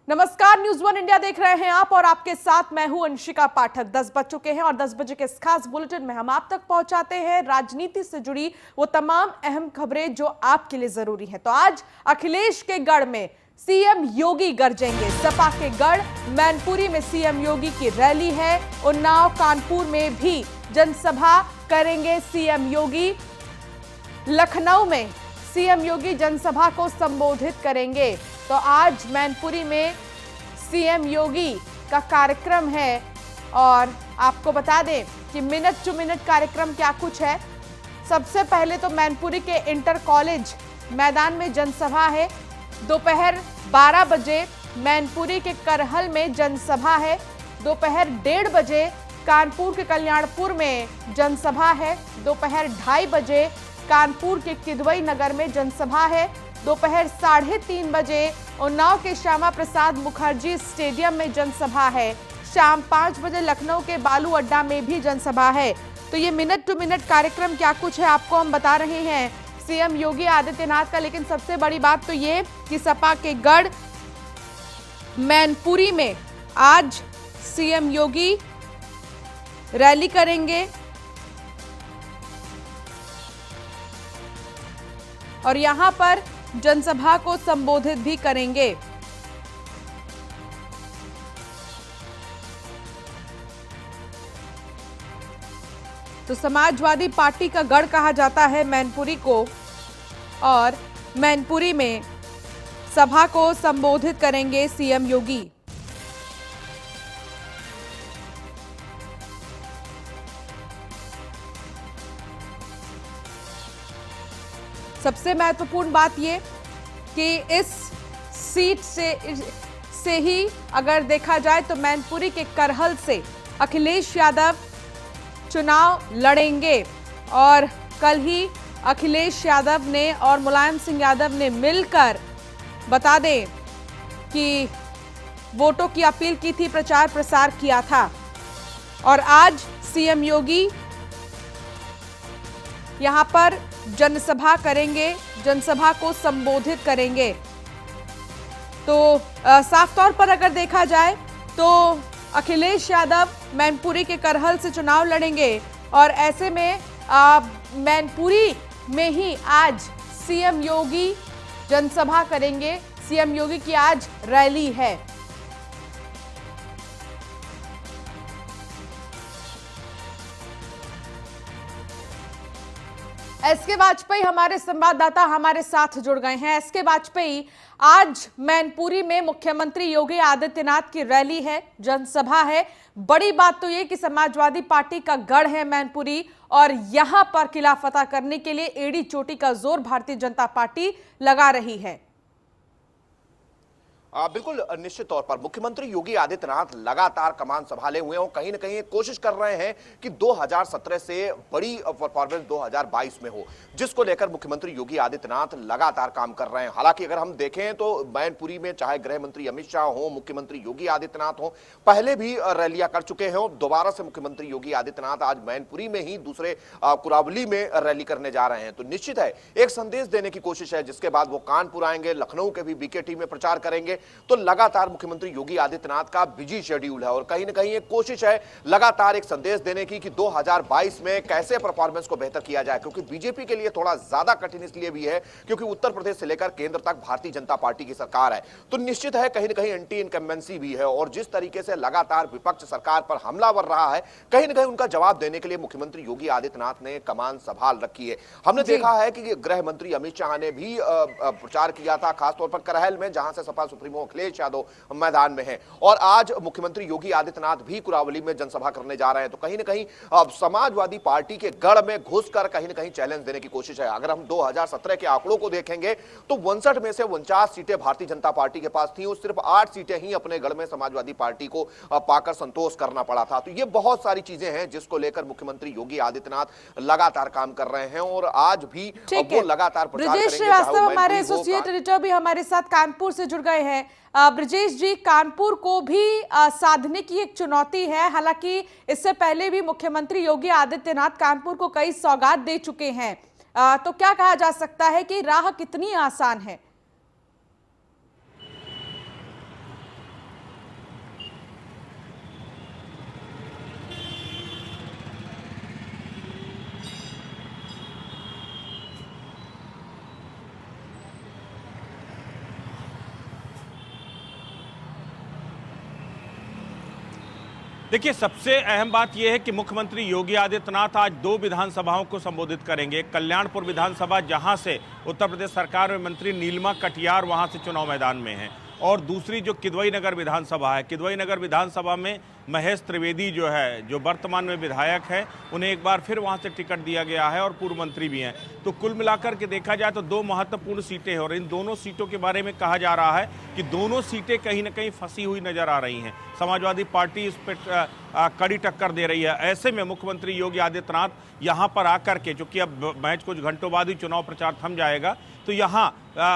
नमस्कार, news one India देख रहे हैं आप और आपके साथ मैं हूं अंशिका पाठक। 10 बज चुके हैं और 10 बजे के इस खास बुलेटिन में हम आप तक पहुंचाते हैं राजनीति से जुड़ी वो तमाम अहम खबरें जो आपके लिए जरूरी है। तो आज अखिलेश के गढ़ में सीएम योगी गरजेंगे। सपा के गढ़ मैनपुरी में सीएम योगी की रैली है। उन्नाव कानपुर में भी जनसभा करेंगे सीएम योगी। लखनऊ में सीएम योगी जनसभा को संबोधित करेंगे। तो आज मैनपुरी में सीएम योगी का कार्यक्रम है और आपको बता दें कि मिनट टू मिनट कार्यक्रम क्या कुछ है। सबसे पहले तो मैनपुरी के इंटर कॉलेज मैदान में जनसभा है। दोपहर 12 बजे मैनपुरी के करहल में जनसभा है। दोपहर 1:30 बजे कानपुर के कल्याणपुर में जनसभा है। दोपहर 2:30 बजे कानपुर के किदवई नगर में जनसभा है। दोपहर 3:30 बजे उन्नाव के श्यामा प्रसाद मुखर्जी स्टेडियम में जनसभा है। शाम 5 बजे लखनऊ के बालू अड्डा में भी जनसभा है। तो ये मिनट टू मिनट कार्यक्रम क्या कुछ है आपको हम बता रहे हैं सीएम योगी आदित्यनाथ का। लेकिन सबसे बड़ी बात तो ये कि सपा के गढ़ मैनपुरी में आज सीएम योगी रैली करेंगे और यहां पर जनसभा को संबोधित भी करेंगे। तो समाजवादी पार्टी का गढ़ कहा जाता है मैनपुरी को और मैनपुरी में सभा को संबोधित करेंगे सीएम योगी। सबसे महत्वपूर्ण बात यह कि इस सीट से ही अगर देखा जाए तो मैनपुरी के करहल से अखिलेश यादव चुनाव लड़ेंगे और कल ही अखिलेश यादव ने और मुलायम सिंह यादव ने मिलकर बता दें कि वोटों की अपील की थी, प्रचार प्रसार किया था और आज सीएम योगी यहां पर जनसभा करेंगे, जनसभा को संबोधित करेंगे। तो साफ तौर पर अगर देखा जाए तो अखिलेश यादव मैनपुरी के करहल से चुनाव लड़ेंगे और ऐसे में मैनपुरी में ही आज सीएम योगी जनसभा करेंगे। सीएम योगी की आज रैली है। एसके वाजपेयी हमारे संवाददाता हमारे साथ जुड़ गए हैं। एसके वाजपेयी, आज मैनपुरी में मुख्यमंत्री योगी आदित्यनाथ की रैली है, जनसभा है। बड़ी बात तो ये कि समाजवादी पार्टी का गढ़ है मैनपुरी और यहां पर किला फतह करने के लिए एड़ी चोटी का जोर भारतीय जनता पार्टी लगा रही है। बिल्कुल निश्चित तौर पर मुख्यमंत्री योगी आदित्यनाथ लगातार कमान संभाले हुए हैं और कहीं ना कहीं कोशिश कर रहे हैं कि 2017 से बड़ी परफॉर्मेंस 2022 में हो, जिसको लेकर मुख्यमंत्री योगी आदित्यनाथ लगातार काम कर रहे हैं। हालांकि अगर हम देखें तो मैनपुरी में चाहे गृह मंत्री अमित शाह हो, मुख्यमंत्री योगी आदित्यनाथ हो, पहले भी रैलियां कर चुके हैं और दोबारा से मुख्यमंत्री योगी आदित्यनाथ आज मैनपुरी में ही दूसरे कुरावली में रैली करने जा रहे हैं। तो निश्चित है एक संदेश देने की कोशिश है, जिसके बाद वो कानपुर आएंगे, लखनऊ के भी बीकेटी में प्रचार करेंगे। तो लगातार मुख्यमंत्री योगी आदित्यनाथ का बिजी शेड्यूल है और कहीं ना कहीं एक कोशिश है लगातार एक संदेश देने की कि 2022 में कैसे परफॉर्मेंस को बेहतर किया जाए, क्योंकि बीजेपी के लिए थोड़ा ज्यादा कठिन इसलिए भी है क्योंकि उत्तर प्रदेश से लेकर केंद्र तक भारतीय जनता पार्टी की सरकार है। तो निश्चित है कहीं ना कहीं एंटी इनकम्बेंसी भी है और जिस तरीके से लगातार विपक्ष सरकार पर हमलावर रहा है, कहीं ना कहीं उनका जवाब देने के लिए मुख्यमंत्री योगी आदित्यनाथ ने कमान संभाल रखी है। हमने देखा है कि गृह मंत्री अमित शाह ने भी प्रचार किया था, खासतौर पर करहल में, जहां से सपा सुप्रीमो अखिलेश यादव मैदान में हैं और आज मुख्यमंत्री योगी आदित्यनाथ भी कुरावली में जनसभा करने जा रहे हैं। तो कहीं ना कहीं समाजवादी पार्टी के गढ़ में घुसकर कहीं ना कहीं चैलेंज देने की कोशिश है। अगर हम 2017 के आंकड़ों को देखेंगे तो 59 में से 49 सीटें भारतीय जनता पार्टी के पास थी और सिर्फ 8 सीटें ही अपने गढ़ में समाजवादी पार्टी को पाकर संतोष करना पड़ा था। तो ये बहुत सारी चीजें हैं जिसको लेकर मुख्यमंत्री योगी आदित्यनाथ लगातार काम कर रहे हैं और आज भी वो लगातार प्रचार करेंगे। श्रीवास्तव हमारे एसोसिएट एडिटर भी हमारे साथ कानपुर से जुड़ गए हैं। ब्रजेश जी, कानपुर को भी साधने की एक चुनौती है। हालांकि इससे पहले भी मुख्यमंत्री योगी आदित्यनाथ कानपुर को कई सौगात दे चुके हैं। तो क्या कहा जा सकता है कि राह कितनी आसान है? देखिए, सबसे अहम बात यह है कि मुख्यमंत्री योगी आदित्यनाथ आज 2 विधानसभाओं को संबोधित करेंगे। एक कल्याणपुर विधानसभा, जहां से उत्तर प्रदेश सरकार में मंत्री नीलिमा कटियार वहां से चुनाव मैदान में हैं, और दूसरी जो किदवई नगर विधानसभा है, किदवई नगर विधानसभा में महेश त्रिवेदी जो है, जो वर्तमान में विधायक है, उन्हें एक बार फिर वहां से टिकट दिया गया है और पूर्व मंत्री भी हैं। तो कुल मिलाकर के देखा जाए तो 2 महत्वपूर्ण सीटें हैं, और इन दोनों सीटों के बारे में कहा जा रहा है कि दोनों सीटें कहीं ना कहीं फंसी हुई नजर आ रही हैं। समाजवादी पार्टी इस पर कड़ी टक्कर दे रही है। ऐसे में मुख्यमंत्री योगी आदित्यनाथ यहां पर आकर के, चूंकि अब मैच कुछ घंटों बाद ही चुनाव प्रचार थम जाएगा, तो यहां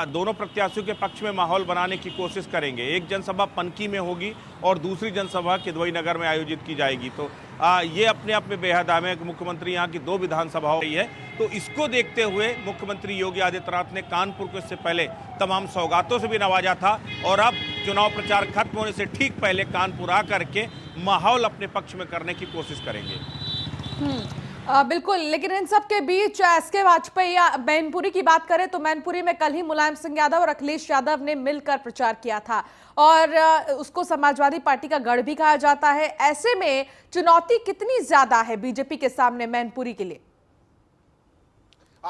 दोनों प्रत्याशियों के पक्ष में माहौल बनाने की कोशिश करेंगे। एक जनसभा पनकी में होगी और दूसरी जनसभा किदवई नगर में आयोजित की जाएगी। तो ये अपने आप में बेहद अहम है कि मुख्यमंत्री यहाँ की 2 विधानसभाओं रही है। तो इसको देखते हुए मुख्यमंत्री योगी आदित्यनाथ ने कानपुर को इससे पहले तमाम सौगातों से भी नवाजा था, और अब चुनाव प्रचार खत्म होने से ठीक पहले कानपुर आकर के माहौल अपने पक्ष में करने की कोशिश करेंगे। बिल्कुल, लेकिन इन सब के बीच एसके वाजपेयी या मैनपुरी की बात करें तो मैनपुरी में कल ही मुलायम सिंह यादव और अखिलेश यादव ने मिलकर प्रचार किया था, और उसको समाजवादी पार्टी का गढ़ भी कहा जाता है। ऐसे में चुनौती कितनी ज्यादा है बीजेपी के सामने मैनपुरी के लिए?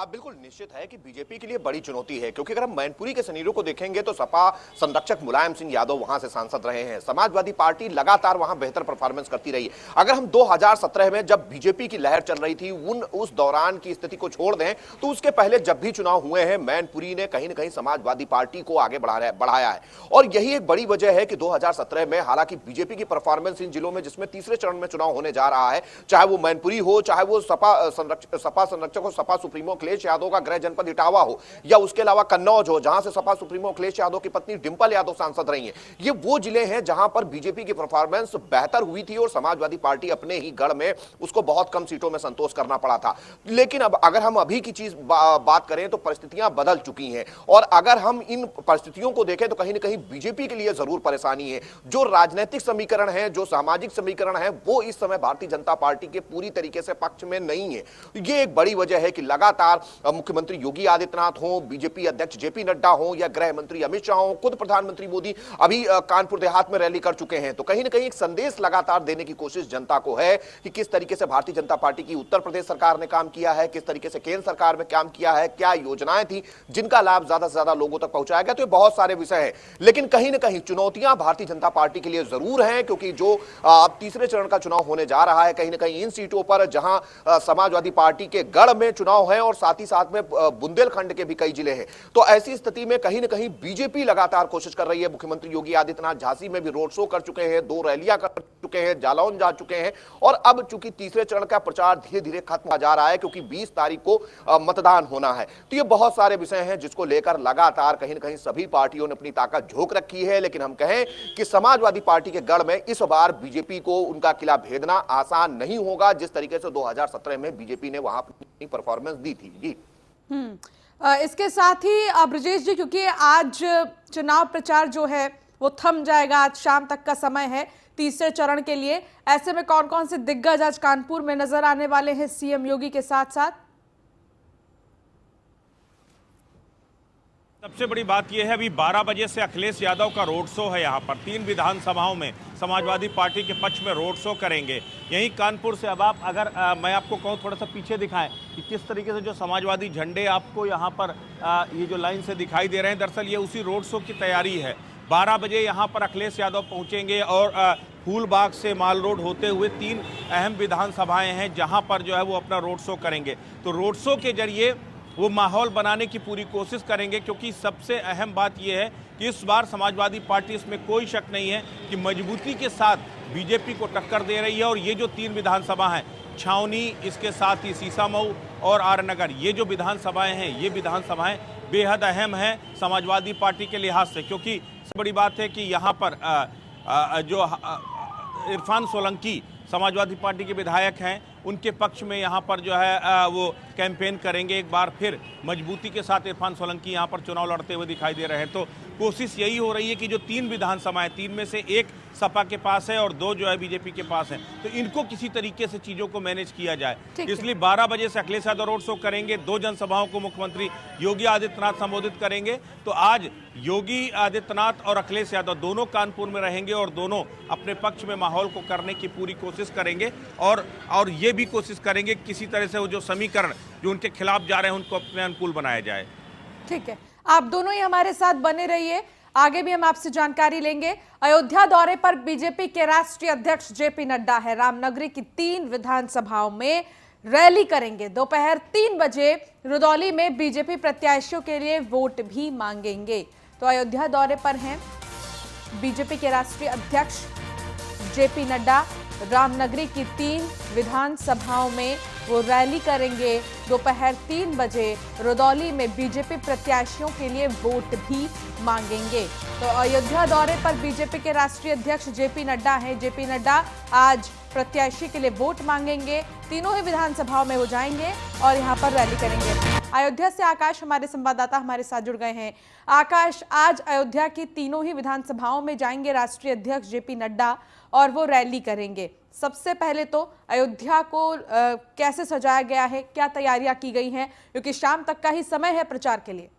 बिल्कुल निश्चित है कि बीजेपी के लिए बड़ी चुनौती है, क्योंकि अगर हम मैनपुरी के सिनेरियो को देखेंगे तो सपा संरक्षक मुलायम सिंह यादव वहां से सांसद रहे हैं। समाजवादी पार्टी लगातार वहां बेहतर परफॉर्मेंस करती रही है। अगर हम 2017 में जब बीजेपी की लहर चल रही थी, उस दौरान की स्थिति को छोड़ दें तो उसके पहले जब भी चुनाव हुए हैं, मैनपुरी ने कहीं ना कहीं समाजवादी पार्टी को आगे बढ़ाया है। और यही एक बड़ी वजह है कि 2017 में हालांकि बीजेपी की परफॉर्मेंस इन जिलों में जिसमें तीसरे चरण में चुनाव होने जा रहा है, चाहे वो मैनपुरी हो, चाहे वो सपा संरक्षक हो, सपा सुप्रीमो अखिलेश यादव का गृह जनपद इटावा हो, या उसके अलावा कन्नौज हो, जहां से सपा सुप्रीमो अखिलेश यादव की पत्नी डिंपल यादव सांसद रही हैं। ये वो जिले हैं जहां पर बीजेपी की परफॉर्मेंस बेहतर हुई थी और समाजवादी पार्टी अपने ही गढ़ में उसको बहुत कम सीटों में संतोष करना पड़ा था। लेकिन अब अगर हम अभी की चीज बात करें तो परिस्थितियां बदल चुकी हैं, और अगर हम इन परिस्थितियों को देखें तो कहीं ना कहीं बीजेपी के लिए जरूर परेशानी है। जो राजनीतिक समीकरण है, जो सामाजिक समीकरण है, वो इस समय भारतीय जनता पार्टी के पूरी तरीके से पक्ष में नहीं है। ये एक बड़ी वजह है कि लगातार मुख्यमंत्री योगी आदित्यनाथ हो, बीजेपी अध्यक्ष जेपी नड्डा हो, या गृह मंत्री अमित शाह हो, खुद प्रधानमंत्री मोदी अभी कानपुर देहात में रैली कर चुके हैं। तो कहीं ना कहीं एक संदेश लगातार देने की कोशिश जनता को है कि किस तरीके से भारतीय जनता पार्टी की उत्तर प्रदेश सरकार ने काम किया है, किस तरीके से केंद्र सरकार में काम किया है, क्या योजनाएं थी जिनका लाभ ज्यादा से ज्यादा लोगों तक पहुंचाया गया। तो ये बहुत सारे विषय हैं, लेकिन कहीं ना कहीं चुनौतियां भारतीय जनता पार्टी के लिए जरूर हैं, क्योंकि जो अब तीसरे चरण का चुनाव होने जा रहा है, कहीं ना कहीं इन सीटों पर जहां समाजवादी पार्टी के गढ़ में चुनाव है और साथ ही साथ में बुंदेलखंड के भी कई जिले हैं, तो ऐसी स्थिति में कहीं ना कहीं बीजेपी लगातार कोशिश कर रही है। मुख्यमंत्री योगी आदित्यनाथ झांसी में भी रोड शो कर चुके हैं, 2 रैलियां कर चुके हैं, जालौन जा चुके हैं, और अब चूंकि तीसरे चरण का प्रचार धीरे धीरे खत्म हो जा रहा है, क्योंकि 20 तारीख को मतदान होना है। तो ये बहुत सारे विषय हैं जिसको लेकर लगातार कहीं ना कहीं सभी पार्टियों ने अपनी ताकत झोंक रखी है। लेकिन हम कहें कि समाजवादी पार्टी के गढ़ में इस बार बीजेपी को उनका किला भेदना आसान नहीं होगा, जिस तरीके से 2017 में बीजेपी ने वहां अपनी परफॉर्मेंस दी थी। जी इसके साथ ही ब्रजेश जी, क्योंकि आज चुनाव प्रचार जो है वो थम जाएगा, आज शाम तक का समय है तीसरे चरण के लिए। ऐसे में कौन कौन से दिग्गज आज कानपुर में नजर आने वाले हैं सीएम योगी के साथ साथ? सबसे बड़ी बात यह है, अभी 12 बजे से अखिलेश यादव का रोड शो है। यहाँ पर 3 विधानसभाओं में समाजवादी पार्टी के पक्ष में रोड शो करेंगे। यहीं कानपुर से अब आप अगर मैं आपको कहूँ थोड़ा सा पीछे दिखाएं कि किस तरीके से जो समाजवादी झंडे आपको यहाँ पर ये जो लाइन से दिखाई दे रहे हैं, दरअसल ये उसी रोड शो की तैयारी है। 12 बजे यहाँ पर अखिलेश यादव पहुँचेंगे और फूलबाग से माल रोड होते हुए 3 अहम विधानसभाएँ हैं जहाँ पर जो है वो अपना रोड शो करेंगे। तो रोड शो के जरिए वो माहौल बनाने की पूरी कोशिश करेंगे, क्योंकि सबसे अहम बात यह है कि इस बार समाजवादी पार्टी, इसमें कोई शक नहीं है कि मजबूती के साथ बीजेपी को टक्कर दे रही है। और ये जो 3 विधानसभा हैं, छावनी, इसके साथ ही सीसामऊ और आरनगर, ये जो विधानसभाएं हैं, ये विधानसभाएं बेहद अहम हैं समाजवादी पार्टी के लिहाज से, क्योंकि सबसे बड़ी बात है कि यहाँ पर जो इरफान सोलंकी समाजवादी पार्टी के विधायक हैं, उनके पक्ष में यहाँ पर जो है वो कैंपेन करेंगे। एक बार फिर मजबूती के साथ इरफान सोलंकी यहाँ पर चुनाव लड़ते हुए दिखाई दे रहे हैं। तो कोशिश यही हो रही है कि जो 3 विधानसभाएं, 3 में से 1 सपा के पास है और 2 जो है बीजेपी के पास है, तो इनको किसी तरीके से चीजों को मैनेज किया जाए। इसलिए 12 बजे से अखिलेश यादव रोड शो करेंगे, 2 जनसभाओं को मुख्यमंत्री योगी आदित्यनाथ संबोधित करेंगे। तो आज योगी आदित्यनाथ और अखिलेश यादव दोनों कानपुर में रहेंगे और दोनों अपने पक्ष में माहौल को करने की पूरी कोशिश करेंगे और ये भी कोशिश करेंगे किसी तरह से वो जो समीकरण जो उनके खिलाफ जा रहे हैं उनको अपने अनुकूल बनाया जाए। ठीक है, आप दोनों ही हमारे साथ बने रहिए, आगे भी हम आपसे जानकारी लेंगे। अयोध्या दौरे पर बीजेपी के राष्ट्रीय अध्यक्ष जेपी नड्डा है, रामनगरी की 3 विधानसभाओं में रैली करेंगे। दोपहर 3 बजे रुदौली में बीजेपी प्रत्याशियों के लिए वोट भी मांगेंगे। तो अयोध्या दौरे पर हैं बीजेपी के राष्ट्रीय अध्यक्ष जेपी नड्डा, रामनगरी की 3 विधानसभाओं में वो रैली करेंगे। दोपहर 3 बजे रुदौली में बीजेपी प्रत्याशियों के लिए वोट भी मांगेंगे। तो अयोध्या दौरे पर बीजेपी के राष्ट्रीय अध्यक्ष जेपी नड्डा हैं। जेपी नड्डा आज प्रत्याशी के लिए वोट मांगेंगे, तीनों ही विधानसभाओं में वो जाएंगे और यहाँ पर रैली करेंगे। अयोध्या से आकाश हमारे संवाददाता हमारे साथ जुड़ गए हैं। आकाश, आज अयोध्या की तीनों ही विधानसभाओं में जाएंगे राष्ट्रीय अध्यक्ष जेपी नड्डा और वो रैली करेंगे। सबसे पहले तो अयोध्या को कैसे सजाया गया है, क्या तैयारियां की गई हैं, क्योंकि शाम तक का ही समय है प्रचार के लिए।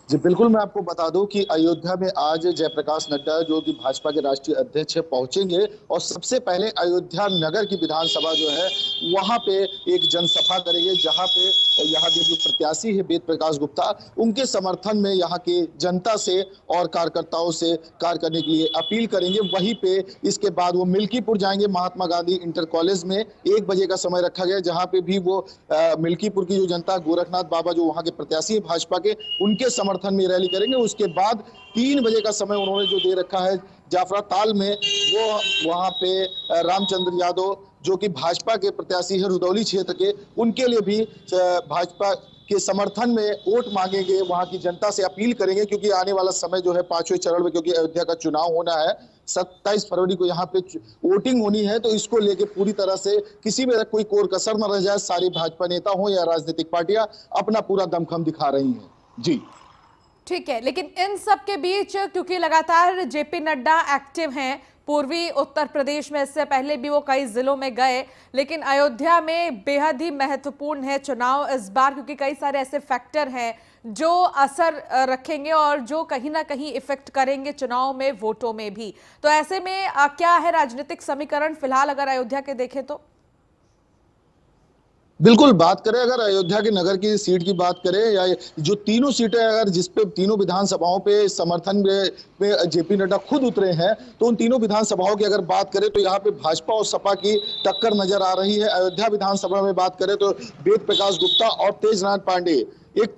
जी बिल्कुल, मैं आपको बता दूं कि अयोध्या में आज जयप्रकाश नड्डा जो कि भाजपा के राष्ट्रीय अध्यक्ष है पहुंचेंगे और सबसे पहले अयोध्या नगर की विधानसभा जो है वहां पे एक जनसभा करेंगे, जहां पे यहाँ के जो प्रत्याशी है वेद प्रकाश गुप्ता, उनके समर्थन में यहाँ की जनता से और कार्यकर्ताओं से कार्य करने के लिए अपील करेंगे। वहीं पे इसके बाद वो मिल्कीपुर जाएंगे, महात्मा गांधी इंटर कॉलेज में 1 बजे का समय रखा गया, जहाँ पे भी वो मिल्कीपुर की जो जनता, गोरखनाथ बाबा जो वहाँ के प्रत्याशी है भाजपा के, उनके समर्थन में रैली करेंगे। उसके बाद 3 बजे का समय उन्होंने जो दे रखा है जाफरा ताल में, वो वहां पे रामचंद्र यादव जो कि भाजपा के प्रत्याशी है रुदौली क्षेत्र के, उनके लिए भी भाजपा के समर्थन में वोट मांगेंगे, वहां की जनता से अपील करेंगे, क्योंकि आने वाला समय जो है 5वें चरण में, क्योंकि अयोध्या का चुनाव होना है 27 फरवरी को यहाँ पे वोटिंग होनी है, तो इसको लेके पूरी तरह से किसी में कोई कोर कसर न रह जाए, सारे भाजपा नेता हो या राजनीतिक पार्टियां अपना पूरा दमखम दिखा रही हैं। जी ठीक है, लेकिन इन सब के बीच क्योंकि लगातार जेपी नड्डा एक्टिव हैं पूर्वी उत्तर प्रदेश में, इससे पहले भी वो कई जिलों में गए, लेकिन अयोध्या में बेहद ही महत्वपूर्ण है चुनाव इस बार, क्योंकि कई सारे ऐसे फैक्टर हैं जो असर रखेंगे और जो कहीं ना कहीं इफेक्ट करेंगे चुनाव में, वोटों में भी। तो ऐसे में क्या है राजनीतिक समीकरण फिलहाल अगर अयोध्या के देखें तो? बिल्कुल, बात करें अगर अयोध्या के नगर की सीट की बात करें या जो तीनों सीटें, अगर जिसपे तीनों विधानसभाओं पे समर्थन में जेपी नड्डा खुद उतरे हैं, तो उन तीनों विधानसभाओं की अगर बात करें तो यहाँ पे भाजपा और सपा की टक्कर नजर आ रही है। अयोध्या विधानसभा में बात करें तो वेद प्रकाश गुप्ता और तेजनाथ पांडे एक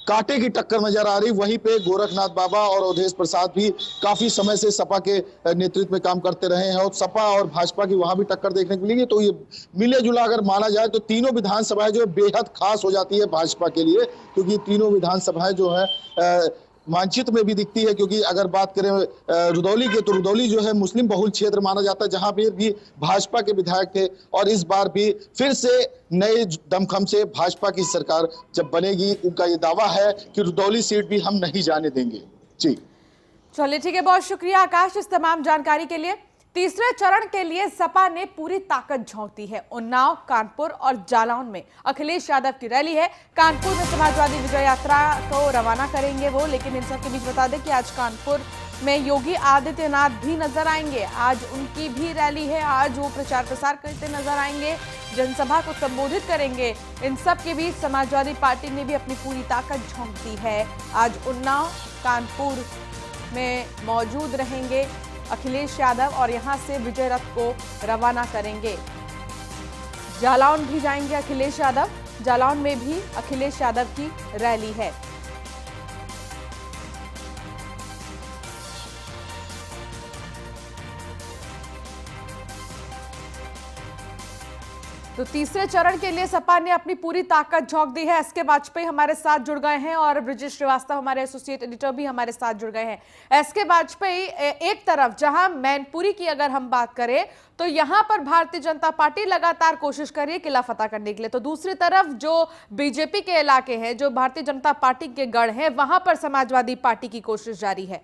कांटे की टक्कर नजर आ रही। वहीं पे गोरखनाथ बाबा और अवधेश प्रसाद भी काफी समय से सपा के नेतृत्व में काम करते रहे हैं और सपा और भाजपा की वहां भी टक्कर देखने को मिलेगी। तो ये मिले जुला अगर माना जाए तो तीनों विधानसभाएं जो बेहद खास हो जाती है भाजपा के लिए, क्योंकि तीनों विधानसभाएं जो है मानचित्र में भी दिखती है। क्योंकि अगर बात करें रुदौली के, तो रुदौली जो है मुस्लिम बहुल क्षेत्र माना जाता है, जहां पे भी भाजपा के विधायक थे, और इस बार भी फिर से नए दमखम से भाजपा की सरकार जब बनेगी, उनका ये दावा है कि रुदौली सीट भी हम नहीं जाने देंगे। जी चलिए ठीक है, बहुत शुक्रिया आकाश इस तमाम जानकारी के लिए। तीसरे चरण के लिए सपा ने पूरी ताकत झोंक दी है। उन्नाव, कानपुर और जालौन में अखिलेश यादव की रैली है। कानपुर में समाजवादी विजय यात्रा को रवाना करेंगे वो, लेकिन इन सब के बीच बता दें कि आज कानपुर में योगी आदित्यनाथ भी नजर आएंगे। आज उनकी भी रैली है, आज वो प्रचार प्रसार करते नजर आएंगे, जनसभा को संबोधित करेंगे। इन सब के बीच समाजवादी पार्टी ने भी अपनी पूरी ताकत झोंक दी है। आज उन्नाव, कानपुर में मौजूद रहेंगे अखिलेश यादव और यहां से विजय रथ को रवाना करेंगे। जालौन भी जाएंगे अखिलेश यादव, जालौन में भी अखिलेश यादव की रैली है। तो तीसरे चरण के लिए सपा ने अपनी पूरी ताकत झोंक दी है। एसके वाजपेयी हमारे साथ जुड़ गए हैं और ब्रजेश श्रीवास्तव हमारे एसोसिएट एडिटर भी हमारे साथ जुड़ गए हैं। एसके वाजपेयी, एक तरफ जहां मैनपुरी की अगर हम बात करें तो यहां पर भारतीय जनता पार्टी लगातार कोशिश कर रही है किला फतह करने के लिए, तो दूसरी तरफ जो बीजेपी के इलाके हैं, जो भारतीय जनता पार्टी के गढ़ हैं, वहां पर समाजवादी पार्टी की कोशिश जारी है।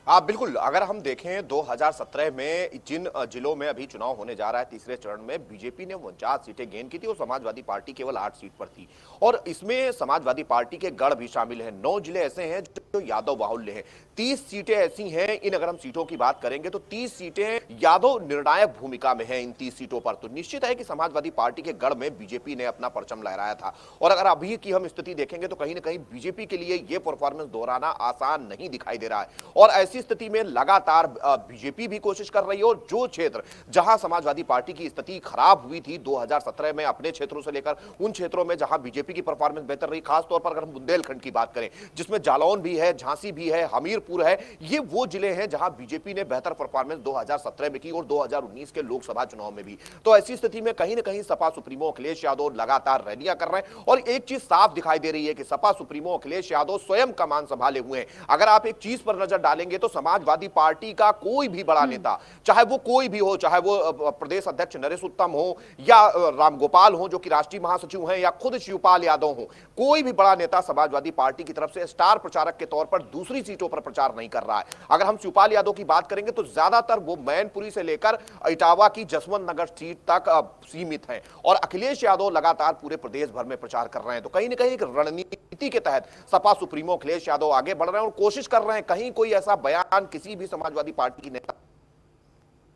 बिल्कुल, अगर हम देखें 2017 में जिन जिलों में अभी चुनाव होने जा रहा है तीसरे चरण में, बीजेपी ने 49 सीटें गेन की थी और समाजवादी पार्टी केवल 8 सीट पर थी। और इसमें समाजवादी पार्टी के गढ़ भी शामिल हैं। 9 जिले ऐसे हैं जो यादव बाहुल्य हैं। 30 सीटें ऐसी हैं, इन अगर हम सीटों की बात करेंगे तो 30 सीटें यादव निर्णायक भूमिका में हैं। इन 30 सीटों पर तो निश्चित है कि समाजवादी पार्टी के गढ़ में बीजेपी ने अपना परचम लहराया था। और अगर अभी की हम स्थिति देखेंगे तो कहीं ना कहीं बीजेपी के लिए यह परफॉर्मेंस दोहराना आसान नहीं दिखाई दे रहा है। और ऐसी स्थिति में लगातार बीजेपी भी कोशिश कर रही है और जो क्षेत्र जहां समाजवादी पार्टी की स्थिति खराब हुई थी 2017 में, अपने क्षेत्रों से लेकर उन क्षेत्रों में जहां बीजेपी की परफॉर्मेंस बेहतर रही, खासतौर पर अगर हम बुंदेलखंड की बात करें जिसमें जालौन भी है, झांसी भी है, हमीरपुर है, ये वो जिले हैं जहां बीजेपी ने बेहतर परफॉर्मेंस 2017 में की और 2019 के लोकसभा चुनाव में भी। तो ऐसी स्थिति में कहीं ना कहीं सपा सुप्रीमो अखिलेश यादव लगातार रैलियां कर रहे हैं और एक चीज साफ दिखाई दे रही है कि सपा सुप्रीमो अखिलेश यादव स्वयं कमान संभाले हुए हैं। अगर आप एक चीज पर नजर डालेंगे तो समाजवादी पार्टी का कोई भी बड़ा नेता, चाहे वो कोई भी हो, चाहे वो प्रदेश अध्यक्ष नरेश उत्तम हो या रामगोपाल हो जो कि राष्ट्रीय महासचिव हैं, या खुद शिवपाल यादव हो, कोई भी बड़ा नेता समाजवादी पार्टी की तरफ से स्टार प्रचारक के तौर पर दूसरी सीटों पर प्रचार नहीं कर रहा है। अगर हम शिवपाल यादव की बात करेंगे तो ज्यादातर वो मैनपुरी से लेकर इटावा की जसवंत नगर सीट तक सीमित हैं और अखिलेश यादव लगातार पूरे प्रदेश भर में प्रचार कर रहे हैं। तो कहीं ना कहीं एक रणनीति के तहत सपा सुप्रीमो अखिलेश यादव आगे बढ़ रहे हैं और कोशिश कर रहे हैं कहीं कोई ऐसा बयान किसी भी समाजवादी पार्टी की नेता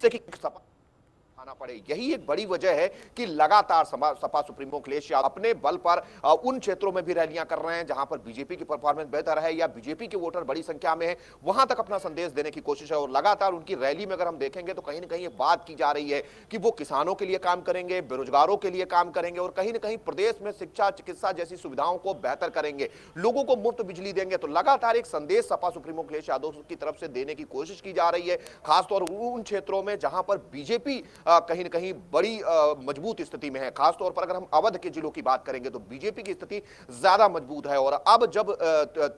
से कि सपा आना पड़े। यही एक बड़ी वजह है कि लगातार सपा सुप्रीमो अखिलेश यादव अपने बल पर उन क्षेत्रों में भी रैलियां कर रहे हैं जहां पर बीजेपी की परफॉर्मेंस बेहतर है या बीजेपी के वोटर बड़ी संख्या में है, वहां तक अपना संदेश देने की कोशिश है। और लगातार उनकी रैली में अगर हम देखेंगे तो कहीं ना कहीं ये बात की जा रही है कि वो किसानों के लिए काम करेंगे, बेरोजगारों के लिए काम करेंगे और कहीं ना कहीं प्रदेश में शिक्षा, चिकित्सा जैसी सुविधाओं को बेहतर करेंगे, लोगों को मुफ्त बिजली देंगे। तो लगातार एक संदेश सपा सुप्रीमो अखिलेश यादव की तरफ से देने की कोशिश की जा रही है, खासतौर उन क्षेत्रों में जहां पर बीजेपी कहीं ना कहीं बड़ी मजबूत स्थिति में है। खासतौर पर अगर हम अवध के जिलों की बात करेंगे तो बीजेपी की स्थिति ज्यादा मजबूत है और अब जब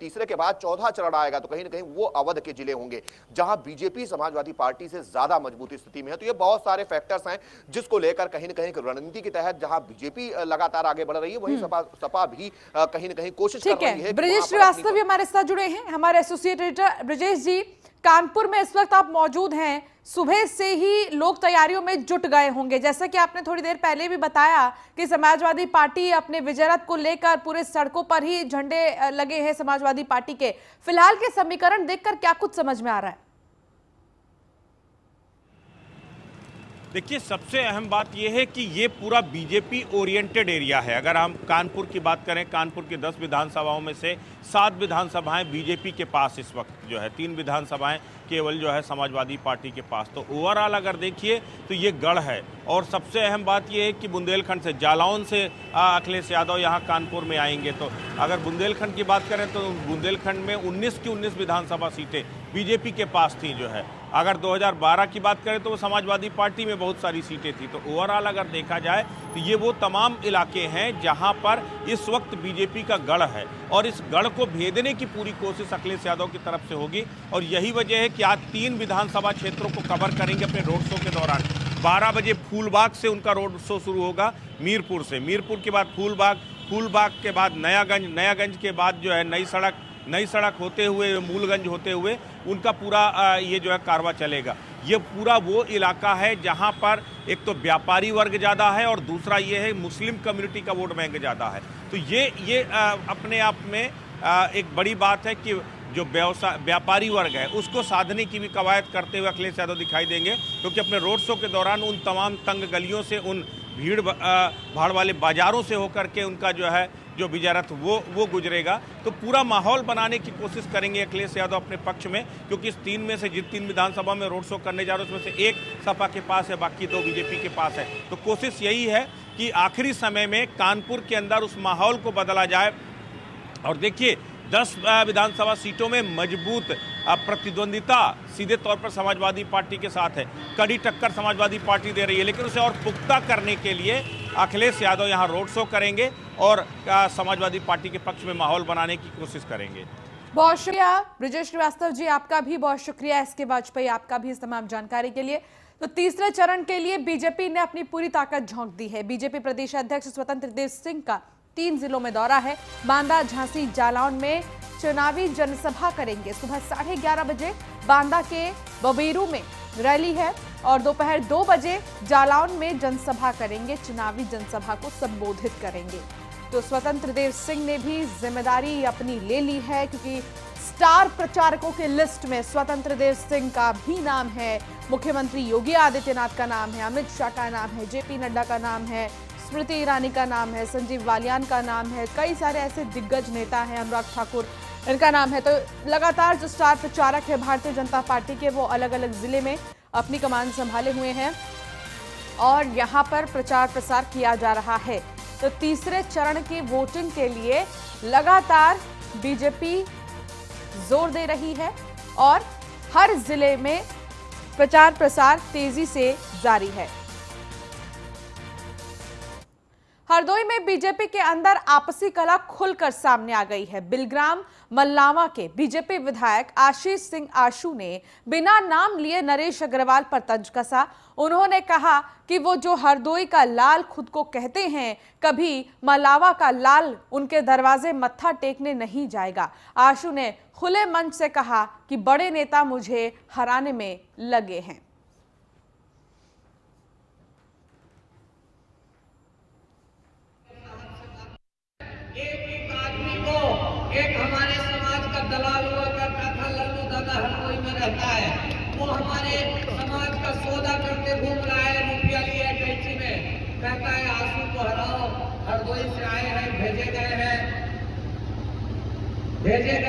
तीसरे के बाद चौथा चरण आएगा तो कहीं ना कहीं वो अवध के जिले होंगे जहां बीजेपी समाजवादी पार्टी से ज्यादा मजबूत स्थिति में है। तो ये बहुत सारे फैक्टर्स हैं जिसको लेकर कहीं ना कहीं रणनीति के तहत जहां बीजेपी लगातार आगे बढ़ रही है वहीं सपा भी कहीं ना कहीं कोशिश कर रही है। ब्रजेश श्रीवास्तव भी हमारे साथ जुड़े हैं, हमारे एसोसिएट एडिटर। ब्रजेश जी, कानपुर में इस वक्त आप मौजूद हैं, सुबह से ही लोग तैयारियों में जुट गए होंगे। जैसा कि आपने थोड़ी देर पहले भी बताया कि समाजवादी पार्टी अपने विजय रथ को लेकर पूरे सड़कों पर ही झंडे लगे हैं समाजवादी पार्टी के। फिलहाल के समीकरण देखकर क्या कुछ समझ में आ रहा है? देखिए, सबसे अहम बात यह है कि ये पूरा बीजेपी ओरिएंटेड एरिया है। अगर हम कानपुर की बात करें, कानपुर की 10 विधानसभाओं में से 7 विधानसभाएं बीजेपी के पास इस वक्त जो है, 3 विधानसभाएं केवल जो है समाजवादी पार्टी के पास। तो ओवरऑल अगर देखिए तो ये गढ़ है। और सबसे अहम बात ये है कि बुंदेलखंड से, जालौन से अखिलेश यादव यहाँ कानपुर में आएंगे। तो अगर बुंदेलखंड की बात करें तो बुंदेलखंड में 19 की 19 विधानसभा सीटें बीजेपी के पास थी जो है। अगर 2012 की बात करें तो वो समाजवादी पार्टी में बहुत सारी सीटें थी। तो ओवरऑल अगर देखा जाए तो ये वो तमाम इलाके हैं जहां पर इस वक्त बीजेपी का गढ़ है और इस गढ़ को भेदने की पूरी कोशिश अखिलेश यादव की तरफ से होगी। और यही वजह है कि आज 3 विधानसभा क्षेत्रों को कवर करेंगे अपने रोड शो के दौरान। 12 बजे फूलबाग से उनका रोड शो शुरू होगा, मीरपुर से, मीरपुर के बाद फूलबाग, फूलबाग के बाद नयागंज, नयागंज के बाद जो है नई सड़क होते हुए मूलगंज होते हुए उनका पूरा ये जो है कारवा चलेगा। ये पूरा वो इलाका है जहां पर एक तो व्यापारी वर्ग ज़्यादा है और दूसरा ये है मुस्लिम कम्युनिटी का वोट बैंक ज़्यादा है। तो ये अपने आप में एक बड़ी बात है कि जो व्यापारी वर्ग है उसको साधने की भी कवायद करते हुए अखिलेश यादव दिखाई देंगे, क्योंकि अपने रोड शो के दौरान उन तमाम तंग गलियों से, उन भीड़ भाड़ वाले बाजारों से होकर के उनका जो है जो विजय रथ वो गुजरेगा। तो पूरा माहौल बनाने की कोशिश करेंगे अखिलेश यादव अपने पक्ष में, क्योंकि इस 3 में से जिन 3 विधानसभा में रोड शो करने जा रहे हैं उसमें से 1 सपा के पास है, बाकी 2 बीजेपी के पास है। तो कोशिश यही है कि आखिरी समय में कानपुर के अंदर उस माहौल को बदला जाए। और देखिए, 10 विधानसभा सीटों में मजबूत प्रतिद्वंदिता सीधे तौर पर समाजवादी पार्टी के साथ है। कड़ी टक्कर समाजवादी पार्टी दे रही है, लेकिन उसे और पुख्ता करने के लिए अखिलेश यादव यहाँ रोड शो करेंगे और समाजवादी पार्टी के पक्ष में माहौल बनाने की कोशिश करेंगे। बहुत शुक्रिया ब्रिजेश श्रीवास्तव जी, आपका भी बहुत शुक्रिया एस के वाजपेयी, आपका भी इस तमाम जानकारी के लिए। तो तीसरे चरण के लिए बीजेपी ने अपनी पूरी ताकत झोंक दी है। बीजेपी प्रदेश अध्यक्ष स्वतंत्र देव सिंह का 3 जिलों में दौरा है। बांदा, झांसी, जालौन में चुनावी जनसभा करेंगे। सुबह 11:30 बजे बांदा के बबेरू में रैली है और दोपहर 2 बजे जालौन में जनसभा करेंगे, चुनावी जनसभा को संबोधित करेंगे। तो स्वतंत्र देव सिंह ने भी जिम्मेदारी अपनी ले ली है, क्योंकि स्टार प्रचारकों के लिस्ट में स्वतंत्र देव सिंह का भी नाम है, मुख्यमंत्री योगी आदित्यनाथ का नाम है, अमित शाह का नाम है, जेपी नड्डा का नाम है, स्मृति ईरानी का नाम है, संजीव बालियान का नाम है, कई सारे ऐसे दिग्गज नेता हैं, अनुराग ठाकुर इनका नाम है। तो लगातार जो स्टार प्रचारक है भारतीय जनता पार्टी के, वो अलग अलग जिले में अपनी कमान संभाले हुए हैं और यहाँ पर प्रचार प्रसार किया जा रहा है। तो तीसरे चरण की वोटिंग के लिए लगातार बीजेपी जोर दे रही है और हर जिले में प्रचार प्रसार तेजी से जारी है। हरदोई में बीजेपी के अंदर आपसी कलह खुलकर सामने आ गई है। बिलग्राम मल्लावा के बीजेपी विधायक आशीष सिंह आशू ने बिना नाम लिए नरेश अग्रवाल पर तंज कसा। उन्होंने कहा कि वो जो हरदोई का लाल खुद को कहते हैं, कभी मल्लावा का लाल उनके दरवाजे मत्था टेकने नहीं जाएगा। आशू ने खुले मंच से कहा कि बड़े नेता मुझे हराने में लगे हैं। एक हमारे समाज का दलाल हुआ करता था, लल्लू दादा हरदोई में रहता है, वो हमारे समाज का सौदा करते घूम रहा है, रुपया लिया कैंची में, कहता है आंसू को हराओ, हरदोई से आए हैं, भेजे गए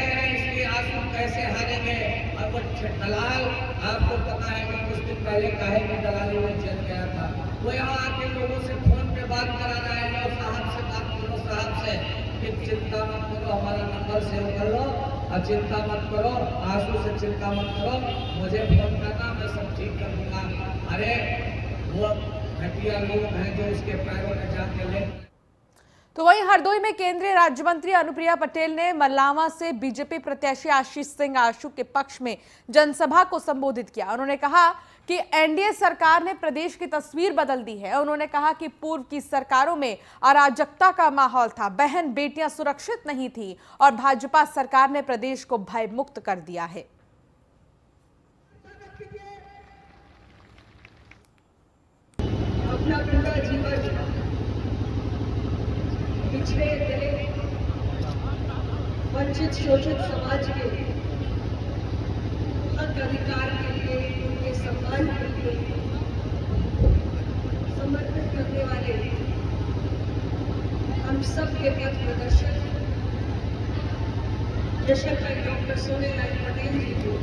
हैं, इसलिए आंसू कैसे हारेंगे। और वो दलाल, आपको पता है कि कुछ दिन पहले काहे की दलाली में चल गया था, वो यहाँ आके लोगों से फोन पे बात करा रहा है, लो साहब से बात करो, साहब से चिंता मत करो, हमारा नंबर सेव कर लो और चिंता मत करो, आंसू से चिंता मत करो, मुझे फोन करना, मैं सब ठीक कर दूंगा। अरे वो घटिया लोग हैं जो उसके पैरों में जाके ले। तो वहीं हरदोई में केंद्रीय राज्य मंत्री अनुप्रिया पटेल ने मल्लावा से बीजेपी प्रत्याशी आशीष सिंह आशू के पक्ष में जनसभा को संबोधित किया। उन्होंने कहा कि एनडीए सरकार ने प्रदेश की तस्वीर बदल दी है। उन्होंने कहा कि पूर्व की सरकारों में अराजकता का माहौल था, बहन बेटियां सुरक्षित नहीं थी और भाजपा सरकार ने प्रदेश को भय मुक्त कर दिया है। अपना पूरा जीवन पिछड़े दलित वंचित शोषित समाज के हक अधिकार के लिए, उनके सम्मान के लिए समर्पित करने वाले हम सब के पथ प्रदर्शक यशस्वी डॉक्टर सोनेलाल पटेल जी को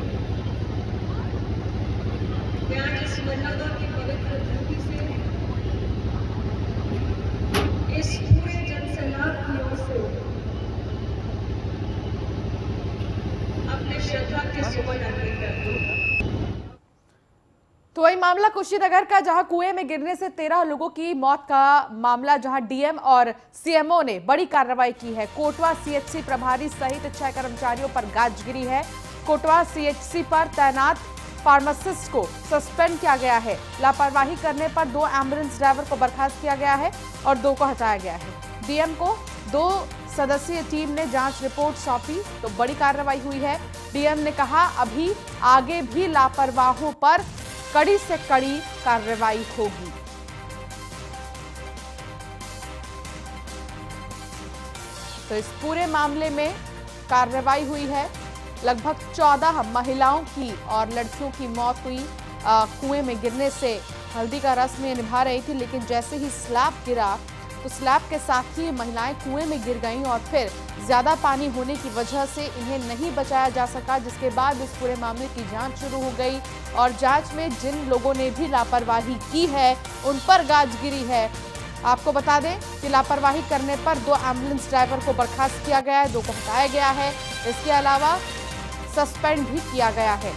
मैं आज इस मल्लावा की पवित्र धरती से इस पूरे जनसैलाब की ओर से अपने श्रद्धा के सुमन अर्पित करती हूँ। तो वही मामला कुशीनगर का, जहां कुएं में गिरने से 13 लोगों की मौत का मामला, जहां डीएम और सीएमओ ने बड़ी कार्रवाई की है। कोटवा सीएचसी प्रभारी सहित 6 कर्मचारियों पर गाज गिरी है। कोटवा सीएचसी पर तैनात फार्मासिस्ट को सस्पेंड किया गया है। लापरवाही करने पर 2 एम्बुलेंस ड्राइवर को बर्खास्त किया गया है और 2 को हटाया गया है। डीएम को 2 सदस्यीय टीम ने जांच रिपोर्ट सौंपी, तो बड़ी कार्रवाई हुई है। डीएम ने कहा अभी आगे भी लापरवाहों पर कड़ी से कड़ी कार्रवाई होगी। तो इस पूरे मामले में कार्रवाई हुई है। लगभग 14 महिलाओं की और लड़कियों की मौत हुई। कुएं में गिरने से हल्दी का रस्म ये निभा रही थी, लेकिन जैसे ही स्लैब गिरा तो स्लैब के साथ ही महिलाएं कुएं में गिर गईं और फिर ज्यादा पानी होने की वजह से इन्हें नहीं बचाया जा सका, जिसके बाद इस पूरे मामले की जांच शुरू हो गई और जांच में जिन लोगों ने भी लापरवाही की है उन पर गाज गिरी है। आपको बता दें कि लापरवाही करने पर 2 एम्बुलेंस ड्राइवर को बर्खास्त किया गया है, 2 को हटाया गया है। इसके अलावा सस्पेंड भी किया गया है।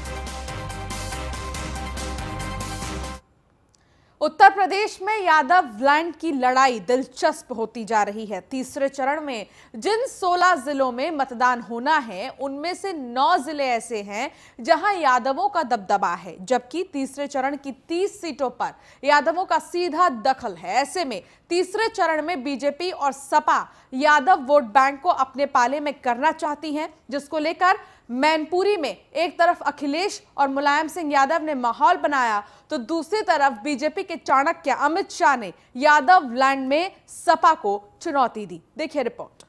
उत्तर प्रदेश में यादव लैंड की लड़ाई दिलचस्प होती जा रही है। तीसरे चरण में जिन 16 जिलों में मतदान होना है, उनमें से 9 जिले ऐसे हैं जहां यादवों का दबदबा है, जबकि तीसरे चरण की 30 सीटों पर यादवों का सीधा दखल है। ऐसे में तीसरे चरण में बीजेपी और सपा यादव वोट बैंक को अपने पाले में करना चाहती हैं, जिसको लेकर मैनपुरी में एक तरफ अखिलेश और मुलायम सिंह यादव ने माहौल बनाया, तो दूसरी तरफ बीजेपी के चाणक्य अमित शाह ने यादव लैंड में सपा को चुनौती दी। देखिए रिपोर्ट।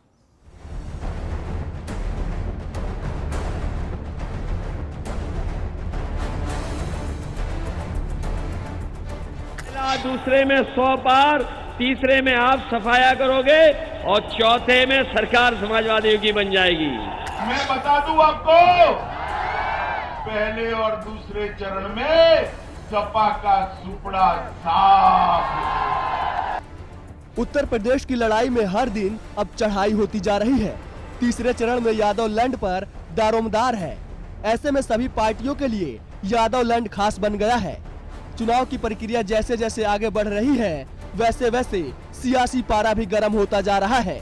दूसरे में 100 पार, तीसरे में आप सफाया करोगे और चौथे में सरकार समाजवादियों की बन जाएगी। मैं बता दूं आपको, पहले और दूसरे चरण में सपा का सुपड़ा साफ। उत्तर प्रदेश की लड़ाई में हर दिन अब चढ़ाई होती जा रही है। तीसरे चरण में यादव लैंड पर दारोमदार है। ऐसे में सभी पार्टियों के लिए यादव लैंड खास बन गया है। चुनाव की प्रक्रिया जैसे जैसे आगे बढ़ रही है, वैसे वैसे सियासी पारा भी गर्म होता जा रहा है।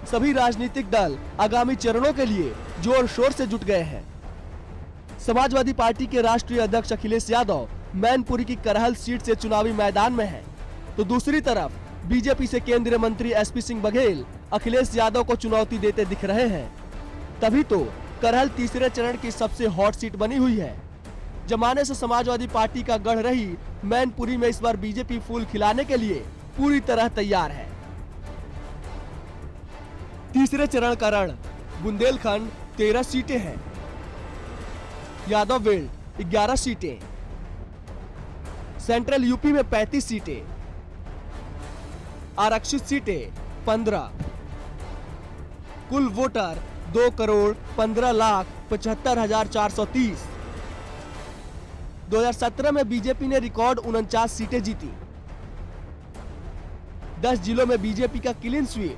सभी राजनीतिक दल आगामी चरणों के लिए जोर शोर से जुट गए हैं। समाजवादी पार्टी के राष्ट्रीय अध्यक्ष अखिलेश यादव मैनपुरी की करहल सीट से चुनावी मैदान में हैं, तो दूसरी तरफ बीजेपी से केंद्रीय मंत्री एसपी सिंह बघेल अखिलेश यादव को चुनौती देते दिख रहे हैं। तभी तो करहल तीसरे चरण की सबसे हॉट सीट बनी हुई है। जमाने से समाजवादी पार्टी का गढ़ रही मैनपुरी में इस बार बीजेपी फूल खिलाने के लिए पूरी तरह तैयार है। तीसरे चरण का रण, बुंदेलखंड 13 सीटें हैं, यादव बेल्ट 11 सीटें, सेंट्रल यूपी में 35 सीटें, आरक्षित सीटें 15, कुल वोटर 2,15,75,430। 2017 में बीजेपी ने रिकॉर्ड 49 सीटें जीती। 10 जिलों में बीजेपी का क्लीन स्वीप।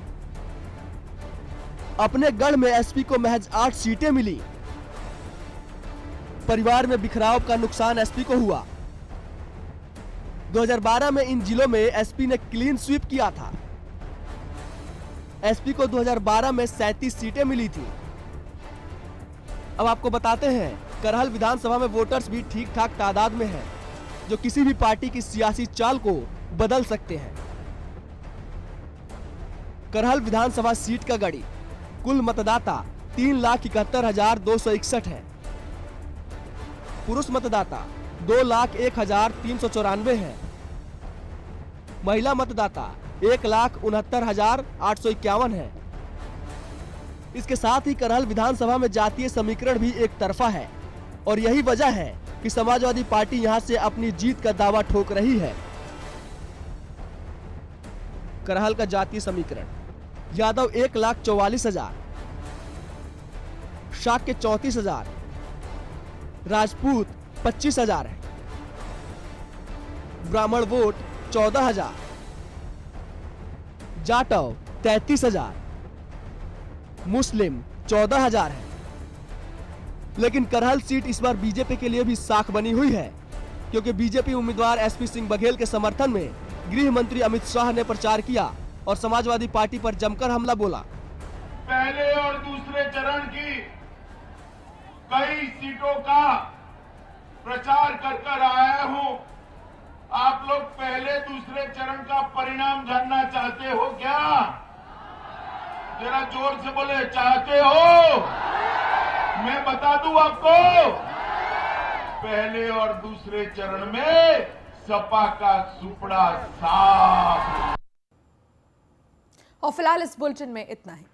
अपने गढ़ में एसपी को महज 8 सीटें मिली। परिवार में बिखराव का नुकसान एसपी को हुआ। 2012 में इन जिलों में एसपी ने क्लीन स्वीप किया था। एसपी को 2012 में 37 सीटें मिली थी। अब आपको बताते हैं, करहल विधानसभा में वोटर्स भी ठीक ठाक तादाद में हैं, जो किसी भी पार्टी की सियासी चाल को बदल सकते हैं। करहल विधानसभा सीट का गढ़ी, कुल मतदाता 3,71,261 है। पुरुष मतदाता 2,01,394 है। महिला मतदाता 1,69,851 है। इसके साथ ही करहल विधानसभा में जातीय समीकरण भी एक तरफा है, और यही वजह है कि समाजवादी पार्टी यहां से अपनी जीत का दावा ठोक रही है। करहल का जातीय समीकरण, यादव 1,44,000, शाक्य 34,000, राजपूत 25,000 है, ब्राह्मण वोट 14,000, जाटव 33,000, मुस्लिम 14,000 है। लेकिन करहल सीट इस बार बीजेपी के लिए भी साख बनी हुई है, क्योंकि बीजेपी उम्मीदवार एसपी सिंह बघेल के समर्थन में गृह मंत्री अमित शाह ने प्रचार किया और समाजवादी पार्टी पर जमकर हमला बोला। पहले और दूसरे चरण की कई सीटों का प्रचार कर आया हूं। आप लोग पहले दूसरे चरण का परिणाम जानना चाहते हो क्या? जरा जोर से बोले, चाहते हो? मैं बता दूं आपको, पहले और दूसरे चरण में सपा का सुपड़ा साफ। और फिलहाल इस बुलेटिन में इतना ही।